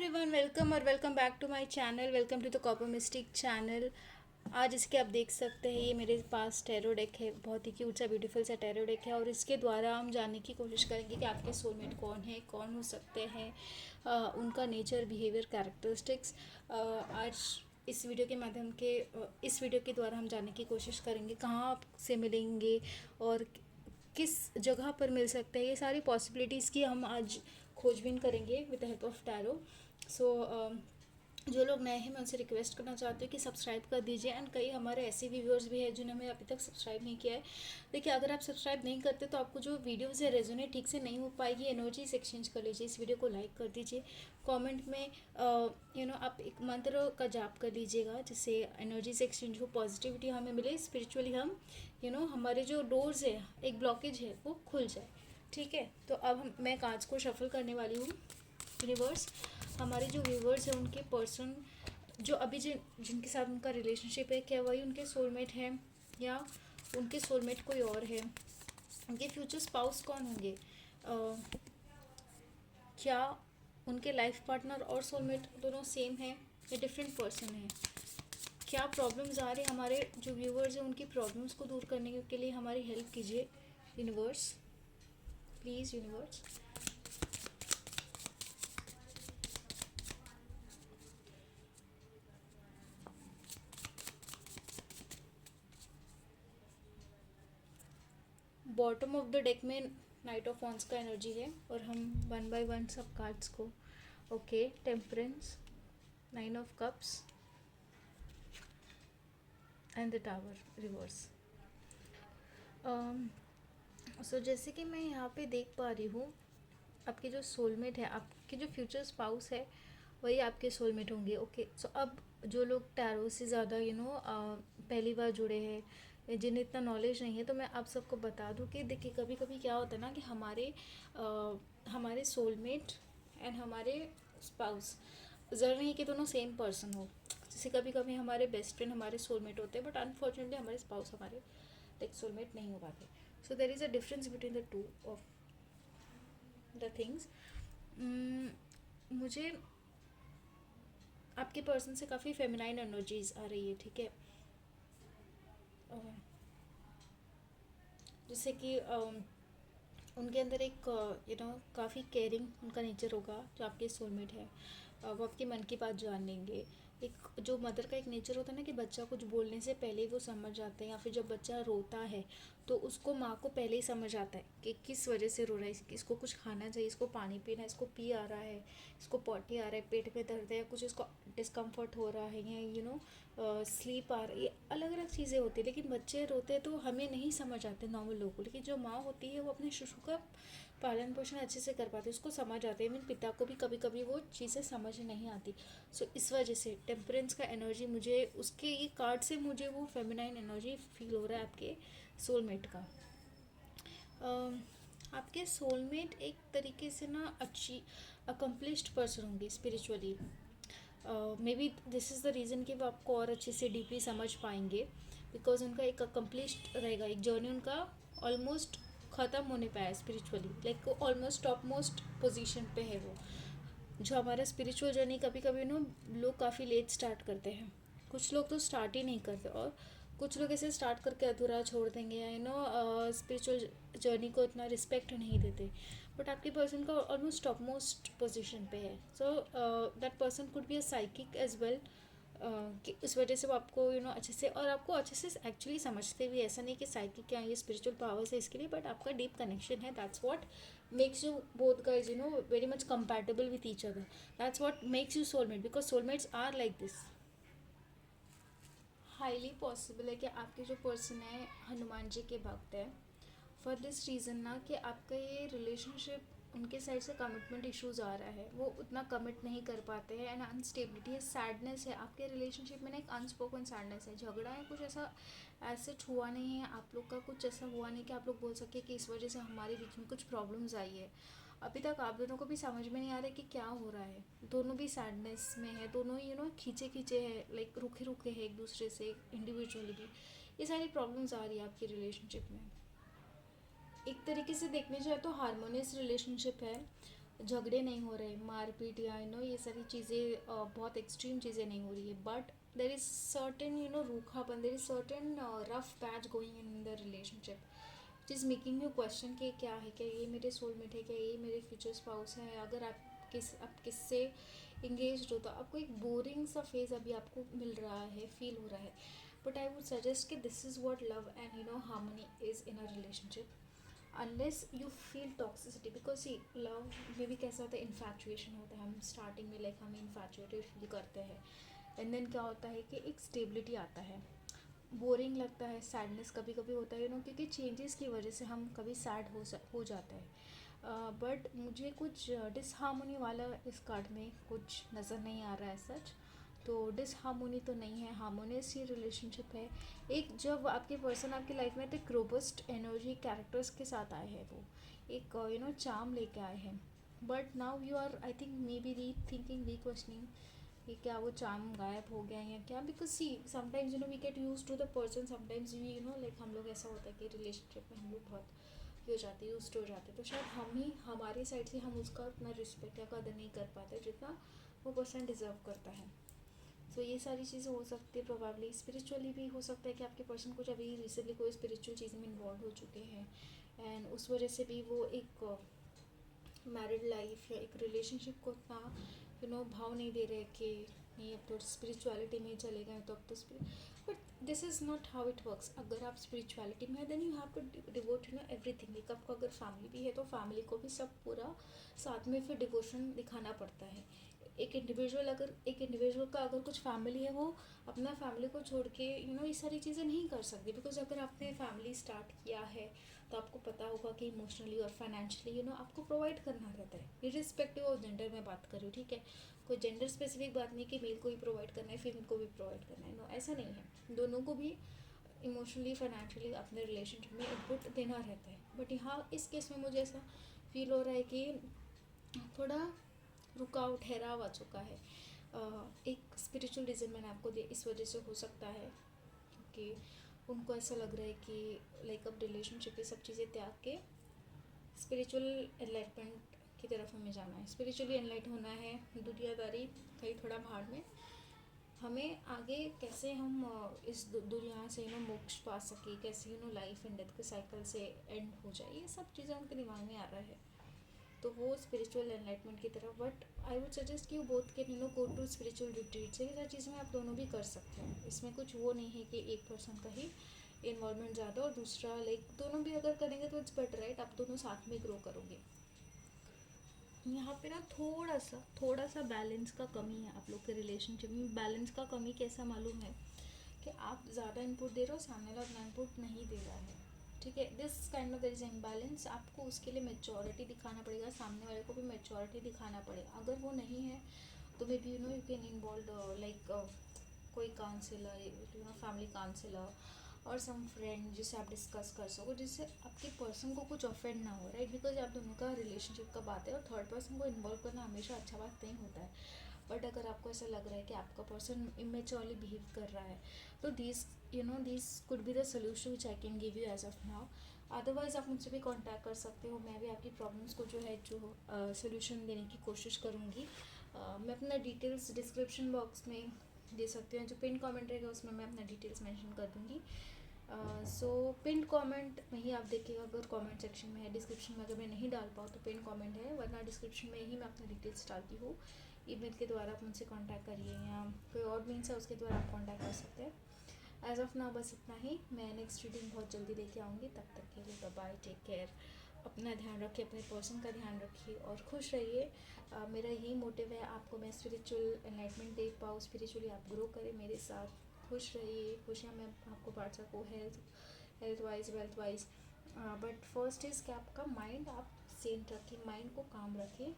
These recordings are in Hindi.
एवरीवन, वेलकम और welcome back to my channel. Welcome to the copper mystic channel. आज इसके आप देख सकते हैं, ये मेरे पास टैरो डेक है। बहुत ही क्यूट सा ब्यूटीफुल सा टैरो डेक है और इसके द्वारा हम जानने की कोशिश करेंगे कि आपके सोलमेट कौन है, कौन हो सकते हैं, उनका नेचर, बिहेवियर, कैरेक्टरिस्टिक्स। आज इस वीडियो के माध्यम के इस वीडियो के द्वारा हम जानने की कोशिश करेंगे कहाँ आपसे मिलेंगे और किस जगह पर मिल सकते हैं। ये सारी पॉसिबिलिटीज़ की हम आज खोजबीन करेंगे with the help of tarot. So जो लोग नए हैं मैं उनसे रिक्वेस्ट करना चाहती हूँ कि सब्सक्राइब कर दीजिए। एंड कई हमारे ऐसे व्यूअर्स भी हैं जिन्होंने अभी तक सब्सक्राइब नहीं किया है। देखिए, अगर आप सब्सक्राइब नहीं करते तो आपको जो वीडियोज़ है रेजोनेट ठीक से नहीं हो पाएगी। एनर्जीज एक्सचेंज कर लीजिए, इस वीडियो को लाइक कर दीजिए। कमेंट में आप एक मंत्र का जाप कर लीजिएगा जिससे एनर्जीज एक्सचेंज हो, पॉजिटिविटी हमें मिले, स्पिरिचुअली हम हमारे जो डोर्स है, एक ब्लॉकेज है, वो खुल जाए। ठीक है, तो अब मैं कांच को शफल करने वाली हूँ। यूनिवर्स, हमारे जो व्यूवर्स हैं उनके पर्सन जो अभी जिनके साथ उनका रिलेशनशिप है, क्या वही उनके सोलमेट हैं या उनके सोलमेट कोई और है? उनके फ्यूचर स्पाउस कौन होंगे? क्या उनके लाइफ पार्टनर और सोलमेट दोनों सेम है या डिफरेंट पर्सन है? क्या प्रॉब्लम्स आ रहे हैं? हमारे जो व्यूवर्स हैं उनकी प्रॉब्लम्स को दूर करने के लिए हमारी हेल्प कीजिए universe, please universe. Bottom of the deck में नाइट ऑफ वॉन्ड्स का एनर्जी है और हम वन बाय वन सब कार्ड्स को, okay, temperance, nine of cups and the tower reverse. So जैसे कि मैं यहाँ पे देख पा रही हूँ, आपके जो सोलमेट है, आपके जो फ्यूचर स्पाउस है, वही आपके सोलमेट होंगे। ओके, सो अब जो लोग टैरो से ज़्यादा पहली बार जुड़े हैं, जिन्हें इतना नॉलेज नहीं है, तो मैं आप सबको बता दूं कि देखिए, कभी कभी क्या होता है ना कि हमारे सोलमेट एंड हमारे स्पाउस ज़रूरी नहीं कि दोनों सेम पर्सन हो। जैसे कभी कभी हमारे बेस्ट फ्रेंड हमारे सोलमेट होते हैं, बट अनफॉर्चुनेटली हमारे स्पाउस हमारे लाइक सोलमेट नहीं हो पाते। So there is a difference between the two of the things. मुझे आपके पर्सन से काफ़ी फेमिनाइन एनर्जीज आ रही है। ठीक है, जैसे कि उनके अंदर एक काफ़ी केयरिंग उनका नेचर होगा। जो आपके सोलमेट है, वो आपके मन की बात जान लेंगे। एक जो मदर का एक नेचर होता है ना कि बच्चा कुछ बोलने से पहले ही वो समझ जाते हैं, या फिर जब बच्चा रोता है तो उसको माँ को पहले ही समझ आता है कि किस वजह से रो रहा है, इसको कुछ खाना चाहिए, इसको पानी पीना है, इसको पी आ रहा है, इसको पॉटी आ रहा है, पेट में दर्द है, कुछ इसको डिस्कम्फर्ट हो रहा है, या स्लीप आ रही है। अलग अलग चीज़ें होती है, लेकिन बच्चे रोते हैं तो हमें नहीं समझ आते नॉर्मल लोगों को। लेकिन जो माँ होती है वो अपने शिशु का पालन पोषण अच्छे से कर पाती है, उसको समझ आते हैं। इवन पिता को भी कभी कभी वो चीज़ें समझ नहीं आती। सो इस वजह से टेम्परेंस का एनर्जी, मुझे उसके ये कार्ड से मुझे वो फेमिनाइन एनर्जी फील हो रहा है आपके सोलमेट का। आपके सोलमेट एक तरीके से ना अच्छी अकम्पलिश्ड पर्सन होंगे spiritually. May be this is the reason कि वो आपको और अच्छे से डीपली समझ पाएंगे, बिकॉज उनका एक अकम्पलिश्ड रहेगा, एक जर्नी उनका ऑलमोस्ट ख़त्म होने पे है स्पिरिचुअली। लाइक वो ऑलमोस्ट टॉप मोस्ट पोजिशन पे है वो। जो हमारा स्पिरिचुअल जर्नी कभी कभी लोग काफ़ी लेट स्टार्ट करते हैं, कुछ लोग तो स्टार्ट ही नहीं करते, और कुछ लोग ऐसे स्टार्ट करके अधूरा छोड़ देंगे, या स्पिरिचुअल जर्नी को इतना रिस्पेक्ट नहीं देते। बट आपके पर्सन का ऑलमोस्ट टॉप मोस्ट पोजिशन पे है। So that person could be a psychic as well, कि उस वजह से वो आपको अच्छे से, और आपको अच्छे से एक्चुअली समझते भी। ऐसा नहीं कि साइकिक क्या ये स्पिरिचुअल पावर्स है इसके लिए, बट आपका डीप कनेक्शन है। That's what makes you both guys very much compatible with each other. That's what makes you soulmate, because soulmates are like this. Highly possible है कि आपके जो पर्सन है हनुमान जी के भक्त है। फॉर दिस रीज़न ना कि आपका ये रिलेशनशिप, उनके साइड से कमिटमेंट इश्यूज आ रहा है, वो उतना कमिट नहीं कर पाते हैं, एंड अनस्टेबिलिटी है, सैडनेस है आपके रिलेशनशिप में ना, एक अनस्पोकन सैडनेस है। झगड़ा है, कुछ ऐसा एसेट हुआ नहीं है आप लोग का, कुछ ऐसा हुआ नहीं कि आप लोग बोल सके कि इस वजह से हमारे बीच में कुछ प्रॉब्लम्स आई है। अभी तक आप दोनों को भी समझ में नहीं आ रहा है कि क्या हो रहा है। दोनों भी सैडनेस में है, दोनों ही खींचे खींचे है, लाइक रुके रुके हैं एक दूसरे से इंडिविजुअली भी। ये सारी प्रॉब्लम्स आ रही है आपकी रिलेशनशिप में। एक तरीके से देखने जाए तो हारमोनियस रिलेशनशिप है, झगड़े नहीं हो रहे, मारपीट या ये सारी चीज़ें बहुत एक्सट्रीम चीज़ें नहीं हो रही है, बट देर इज़ सर्टेन रूखापन, there is certain rough patch going in the relationship, which is making you question कि क्या है, क्या ये मेरे सोलमेट है, क्या ये मेरे फ्यूचर स्पाउस है। अगर आप किससे इंगेज हो तो आपको एक बोरिंग सा फेज अभी आपको मिल रहा है, फील हो रहा है, बट आई वुड सजेस्ट कि this is what love and harmony is in a relationship, unless you feel toxicity, because see love में भी कैसा होता है, इन्फैचुएशन होता है, हम स्टार्टिंग में लाइक हम इन्फैचुएटेड फील करते हैं, एंड देन क्या होता है कि एक स्टेबिलिटी आता है, बोरिंग लगता है, सैडनेस कभी कभी होता है क्योंकि चेंजेस की वजह से हम कभी सैड हो जाते हैं, बट मुझे कुछ डिसहार्मोनी वाला इस कार्ड में कुछ नज़र नहीं आ रहा है सच। तो डिसहार्मोनी तो नहीं है, हार्मोनियस ही रिलेशनशिप है। एक जब आपके पर्सन आपकी लाइफ में तो एक रोबस्ट एनर्जी कैरेक्टर्स के साथ आए हैं, वो एक चार्म लेके आए हैं, but now you are I think may be री थिंकिंग, री क्वेश्चनिंग कि क्या वो चार्म गायब हो गया है या क्या, because see sometimes we get use to the person, sometimes we like हम लोग ऐसा होता है कि रिलेशनशिप में हम लोग बहुत ये हो जाते हैं, यूज हो जाते हैं, तो शायद हम ही हमारी साइड से हम उसका उतना रिस्पेक्ट या कदर नहीं कर पाते जितना वो पर्सन डिज़र्व करता है। सो ये सारी चीज़ें हो सकती है, प्रोबेबली स्पिरिचुअली भी हो सकता है कि आपके पर्सन कुछ अभी रिसेंटली कोई स्पिरिचुअल चीज़ में इन्वॉल्व हो चुके हैं, एंड उस वजह से भी वो एक मैरिड लाइफ या एक रिलेशनशिप को उतना भाव नहीं दे रहे कि नहीं अब तो स्पिरिचुअलिटी में चले गए, तो अब तो but this is not how it works. अगर आप स्पिरिचुअलिटी में है then you have to devote everything. एक आपको अगर फैमिली भी है तो फैमिली को भी सब पूरा साथ में फिर डिवोशन दिखाना पड़ता है। एक इंडिविजुअल का अगर कुछ फैमिली है, वो अपना फैमिली को छोड़ के ये सारी चीज़ें नहीं कर सकती, बिकॉज अगर आपने फैमिली स्टार्ट किया है तो आपको पता होगा कि इमोशनली और फाइनेंशियली आपको प्रोवाइड करना रहता है, इरिस्पेक्टिव ऑफ जेंडर में बात कर रही हूँ, ठीक है। कोई जेंडर स्पेसिफिक बात नहीं कि मेल को ही प्रोवाइड करना है, फीमेल को भी प्रोवाइड करना है, नो ऐसा नहीं है, दोनों को भी इमोशनली फाइनेंशियली अपने रिलेशनशिप में इनपुट देना रहता है। बट यहाँ इस केस में मुझे ऐसा फील हो रहा है कि थोड़ा रुकाव ठहराव आ चुका है। एक स्पिरिचुअल रीज़न मैंने आपको दिया, इस वजह से हो सकता है कि उनको ऐसा लग रहा है कि लाइक अब रिलेशनशिप ये सब चीज़ें त्याग के स्पिरिचुअल एनलाइटमेंट की तरफ हमें जाना है, स्पिरिचुअली एनलाइट होना है, दुनियादारी कहीं थोड़ा भाड़ में, हमें आगे कैसे हम इस दुनिया से मोक्ष पा सके, कैसे लाइफ एंड डेथ के साइकिल से एंड हो जाए, ये सब चीज़ें उनके दिमाग में आ रहा है, तो वो स्पिरिचुअल एनलाइटमेंट की तरफ। बट आई वुड सजेस्ट कि you both can go to spiritual retreats, ये सारी चीज़ें आप दोनों भी कर सकते हैं, इसमें कुछ वो नहीं है कि एक पर्सन का ही इन्वॉल्वमेंट ज़्यादा और दूसरा लाइक, दोनों भी अगर करेंगे तो इट्स बेटर, राइट, आप दोनों साथ में ग्रो करोगे। यहाँ पे ना थोड़ा सा बैलेंस का कमी है आप लोग के रिलेशनशिप में। बैलेंस का कमी कैसा मालूम है कि आप ज़्यादा इनपुट दे रहे हो, सामने वाला उतना इनपुट नहीं दे रहा है, ठीक है। This kind of their is imbalance, आपको उसके लिए मैच्योरिटी दिखाना पड़ेगा, सामने वाले को भी मैच्योरिटी दिखाना पड़ेगा। अगर वो नहीं है तो may be you can involve like कोई काउंसलर, फैमिली काउंसलर और सम फ्रेंड जिससे आप डिस्कस कर सको, जिससे आपके पर्सन को कुछ ऑफेंड ना हो, राइट, बिकॉज आप दोनों का रिलेशनशिप का बात है और थर्ड पर्सन को इन्वॉल्व करना हमेशा अच्छा बात नहीं होता है। बट अगर आपको ऐसा लग रहा है कि आपका पर्सन इमेच्योरली बिहेव कर रहा है, तो this could be the solution which I can give you as of now. Otherwise आप मुझसे भी कांटेक्ट कर सकते हो, मैं भी आपकी प्रॉब्लम्स को जो है जो सोल्यूशन देने की कोशिश करूँगी। मैं अपना डिटेल्स डिस्क्रिप्शन बॉक्स में दे सकती हूँ, जो पिन कमेंट रहेगा उसमें मैं अपना डिटेल्स मेंशन कर दूँगी। सो पिन कमेंट में ही आप देखिएगा, अगर कमेंट सेक्शन में है, डिस्क्रिप्शन में अगर मैं नहीं डाल पाऊँ तो पिन कमेंट है, वरना डिस्क्रिप्शन में ही मैं अपना डिटेल्स डालती हूँ। ईमेल के द्वारा आप मुझसे कांटेक्ट करिए या कोई और मीन्स है उसके द्वारा आप कांटेक्ट कर सकते हैं। एज ऑफ नाउ बस इतना ही, मैं नेक्स्ट रीडिंग बहुत जल्दी लेके आऊँगी, तब तक के लिए बाय, टेक केयर, अपना ध्यान रखिए, अपने पर्सन का ध्यान रखिए और खुश रहिए। मेरा यही मोटिव है, आपको मैं स्पिरिचुअल एनलाइटमेंट दे पाऊँ, स्पिरिचुअली आप ग्रो करें मेरे साथ, खुश रहिए, खुशियाँ मैं आपको बांट सकूँ, health wise, wealth wise. But first is कि आपका माइंड आप सेंट रखें, माइंड को काम रखें,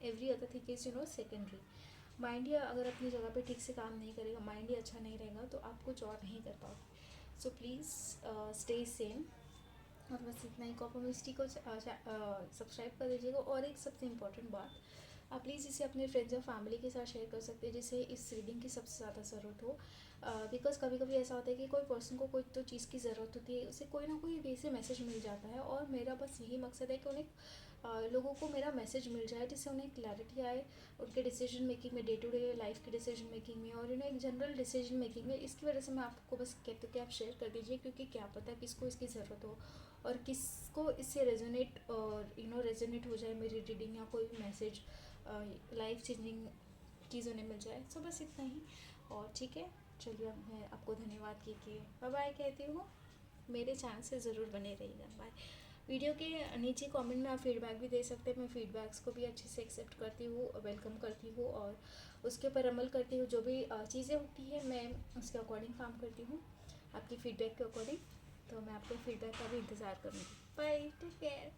every other thing is secondary. Mind ही अगर अपनी जगह पे ठीक से काम नहीं करेगा, माइंड ही अच्छा नहीं रहेगा तो आप कुछ और नहीं कर पाओगे। सो प्लीज़ स्टे सेम, और बस इतना ही। कॉपर मिस्टी को सब्सक्राइब कर दीजिएगा, और एक सबसे इम्पॉर्टेंट बात, आप प्लीज़ इसे अपने फ्रेंड्स और फैमिली के साथ शेयर कर सकते हैं जिसे इस रीडिंग की सबसे ज़्यादा ज़रूरत हो। बिकॉज कभी कभी ऐसा होता है कि कोई पर्सन को कोई तो चीज़ की ज़रूरत होती है, उसे कोई ना कोई वे से मैसेज मिल जाता है, और मेरा बस यही मकसद है कि उन्हें लोगों को मेरा मैसेज मिल जाए, जिससे उन्हें क्लैरिटी आए उनके डिसीजन मेकिंग में, डे टू डे लाइफ के डिसीजन मेकिंग में, और एक जनरल डिसीजन मेकिंग में। इसकी वजह से मैं आपको बस कहती हूँ कि आप शेयर कर दीजिए, क्योंकि क्या पता किसको इसकी ज़रूरत हो और किसको इससे रेजोनेट और रेजोनेट हो जाए मेरी रीडिंग, या कोई मैसेज लाइफ चेंजिंग चीज़ उन्हें मिल जाए। सो बस इतना ही। और ठीक है, चलिए मैं आपको धन्यवाद की बाय बाय कहती हूँ। मेरे चैनल से ज़रूर बने रहिएगा। बाय। वीडियो के नीचे कमेंट में आप फीडबैक भी दे सकते हैं। मैं फीडबैक्स को भी अच्छे से एक्सेप्ट करती हूँ, वेलकम करती हूँ, और उसके ऊपर अमल करती हूँ। जो भी चीज़ें होती है मैं उसके अकॉर्डिंग काम करती हूँ, आपकी फ़ीडबैक के अकॉर्डिंग। तो मैं आपके फीडबैक का भी इंतज़ार करूँगी। Bye, take care.